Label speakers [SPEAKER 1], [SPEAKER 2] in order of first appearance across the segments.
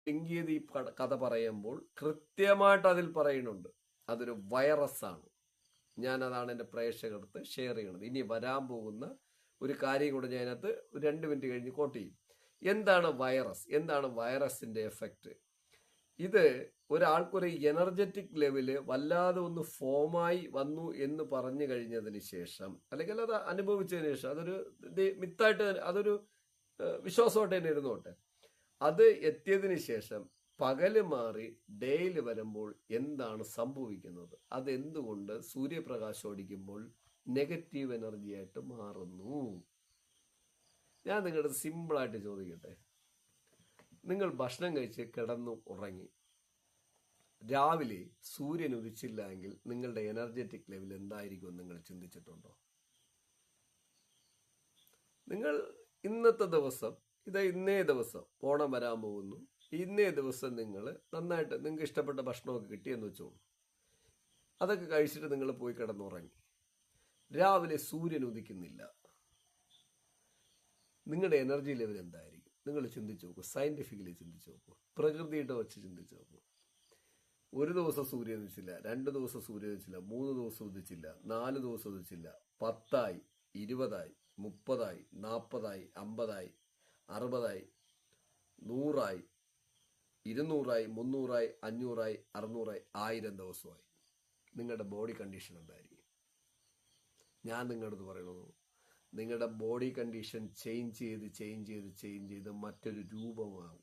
[SPEAKER 1] Link ചെയ്ത് ഈ കഥ പറയുമ്പോൾ കൃത്യമായിട്ട് അതിൽ പറയുന്നുണ്ട് അതൊരു വൈറസ് ആണ്. അതാണ് എൻ്റെ പ്രേക്ഷകർക്ക് ഷെയർ ചെയ്യണത്. ഇനി വരാൻ പോകുന്ന ഒരു കാര്യം കൂടെ ഞാൻ അതിനകത്ത് 2 മിനിറ്റ് കഴിഞ്ഞ് കോട്ട് ചെയ്യും. എന്താണ് വൈറസ്? എന്താണ് വൈറസിന്റെ എഫക്റ്റ്? ഇത് ഒരാൾക്കൊരു എനർജറ്റിക് ലെവല് വല്ലാതെ ഒന്ന് ഫോമായി വന്നു എന്ന് പറഞ്ഞു കഴിഞ്ഞതിന് ശേഷം, അല്ലെങ്കിൽ അത് അനുഭവിച്ചതിന് ശേഷം, അതൊരു മിത്തായിട്ട്, അതൊരു വിശ്വാസമായിട്ട് തന്നെ ഇരുന്നോട്ടെ, അത് എത്തിയതിന് ശേഷം പകല് മാറി ഡേയിൽ വരുമ്പോൾ എന്താണ് സംഭവിക്കുന്നത്? അതെന്തുകൊണ്ട് സൂര്യപ്രകാശം അടിക്കുമ്പോൾ നെഗറ്റീവ് എനർജി ആയിട്ട് മാറുന്നു? ഞാൻ നിങ്ങളുടെ സിമ്പിളായിട്ട് ചോദിക്കട്ടെ. നിങ്ങൾ ഭക്ഷണം കഴിച്ച് കിടന്നു ഉറങ്ങി, രാവിലെ സൂര്യൻ ഉദിച്ചില്ല എങ്കിൽ നിങ്ങളുടെ എനർജറ്റിക് ലെവൽ എന്തായിരിക്കും നിങ്ങൾ ചിന്തിച്ചിട്ടുണ്ടോ? നിങ്ങൾ ഇന്നത്തെ ദിവസം, ഇന്നേ ദിവസം ഓണം വരാൻ പോകുന്നു, ഇന്നേ ദിവസം നിങ്ങൾ നന്നായിട്ട് നിങ്ങൾക്ക് ഇഷ്ടപ്പെട്ട ഭക്ഷണമൊക്കെ കിട്ടിയെന്ന് വെച്ചോളൂ. അതൊക്കെ കഴിച്ചിട്ട് നിങ്ങൾ പോയി കിടന്നുറങ്ങി, രാവിലെ സൂര്യൻ ഉദിക്കുന്നില്ല, നിങ്ങളുടെ എനർജി ലെവൽ എന്തായിരിക്കും? നിങ്ങൾ ചിന്തിച്ചു നോക്കൂ, സയന്റിഫിക്കലി ചിന്തിച്ചു നോക്കൂ, പ്രകൃതിയുടെ വെച്ച് ചിന്തിച്ചു നോക്കൂ. ഒരു ദിവസം സൂര്യൻ ഉദിച്ചില്ല, 2 ദിവസം സൂര്യൻ ഉദിച്ചില്ല, 3 ദിവസം ഉദിച്ചില്ല, 4 ദിവസം ഉദിച്ചില്ല, 10 20 30 40 50 60 100 200 300 500 600 1000 ദിവസമായി. നിങ്ങളുടെ ബോഡി കണ്ടീഷൻ എന്തായിരിക്കും? ഞാൻ നിങ്ങളടുത്ത് പറയണത്, നിങ്ങളുടെ ബോഡി കണ്ടീഷൻ ചേഞ്ച് ചെയ്ത് മറ്റൊരു രൂപമാകും.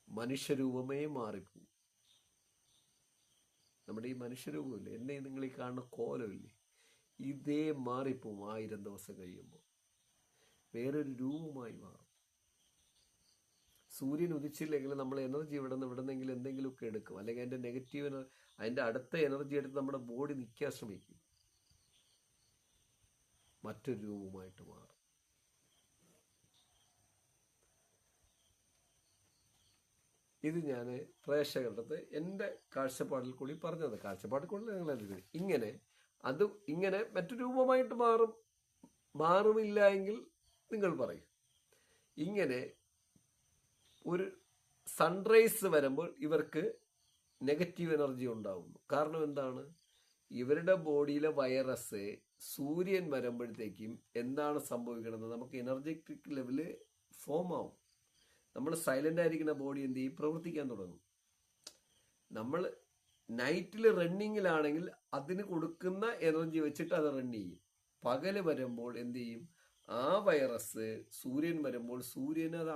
[SPEAKER 1] മനുഷ്യരൂപമേ മാറിപ്പോവും. നമ്മുടെ ഈ മനുഷ്യരൂപമില്ലേ, എന്നെ നിങ്ങൾ ഈ കാണുന്ന കോലമില്ലേ, ഇതേ മാറിപ്പോവും. 1000 ദിവസം കഴിയുമ്പോൾ വേറൊരു രൂപമായി മാറും. സൂര്യൻ ഉദിച്ചില്ലെങ്കിൽ നമ്മൾ എനർജി ഇവിടെന്നെങ്കിലും എന്തെങ്കിലുമൊക്കെ എടുക്കും, അല്ലെങ്കിൽ അതിന്റെ നെഗറ്റീവ് അതിന്റെ അടുത്ത എനർജി എടുത്ത് നമ്മുടെ ബോഡി നിൽക്കാൻ ശ്രമിക്കും, മറ്റൊരു രൂപമായിട്ട് മാറും. ഇത് ഞാൻ പ്രേക്ഷകരുടെ അടുത്ത് എൻ്റെ കാഴ്ചപ്പാടിൽ കൂടി പറഞ്ഞത്. കാഴ്ചപ്പാടിൽ കൂടി ഞങ്ങൾ ഇങ്ങനെ മറ്റൊരു രൂപമായിട്ട് മാറുമില്ല എങ്കിൽ നിങ്ങൾ പറയും. ഇങ്ങനെ ഒരു സൺറൈസ് വരുമ്പോൾ ഇവർക്ക് നെഗറ്റീവ് എനർജി ഉണ്ടാവുന്നു. കാരണം എന്താണ്? ഇവരുടെ ബോഡിയിലെ വൈറസ് സൂര്യൻ വരുമ്പോഴത്തേക്കും എന്താണ് സംഭവിക്കുന്നത്? നമുക്ക് എനർജറ്റിക് ലെവല് ഫോം ആവും. നമ്മൾ സൈലന്റ് ആയിരിക്കുന്ന ബോഡി എന്ത് ചെയ്യും? പ്രവർത്തിക്കാൻ തുടങ്ങും. നമ്മൾ നൈറ്റിൽ റണ്ണിങ്ങിലാണെങ്കിൽ അതിന് കൊടുക്കുന്ന എനർജി വെച്ചിട്ട് അത് റൺ ചെയ്യും. പകല് വരുമ്പോൾ എന്ത് ചെയ്യും? ആ വൈറസ് സൂര്യൻ വരുമ്പോൾ സൂര്യന് അത്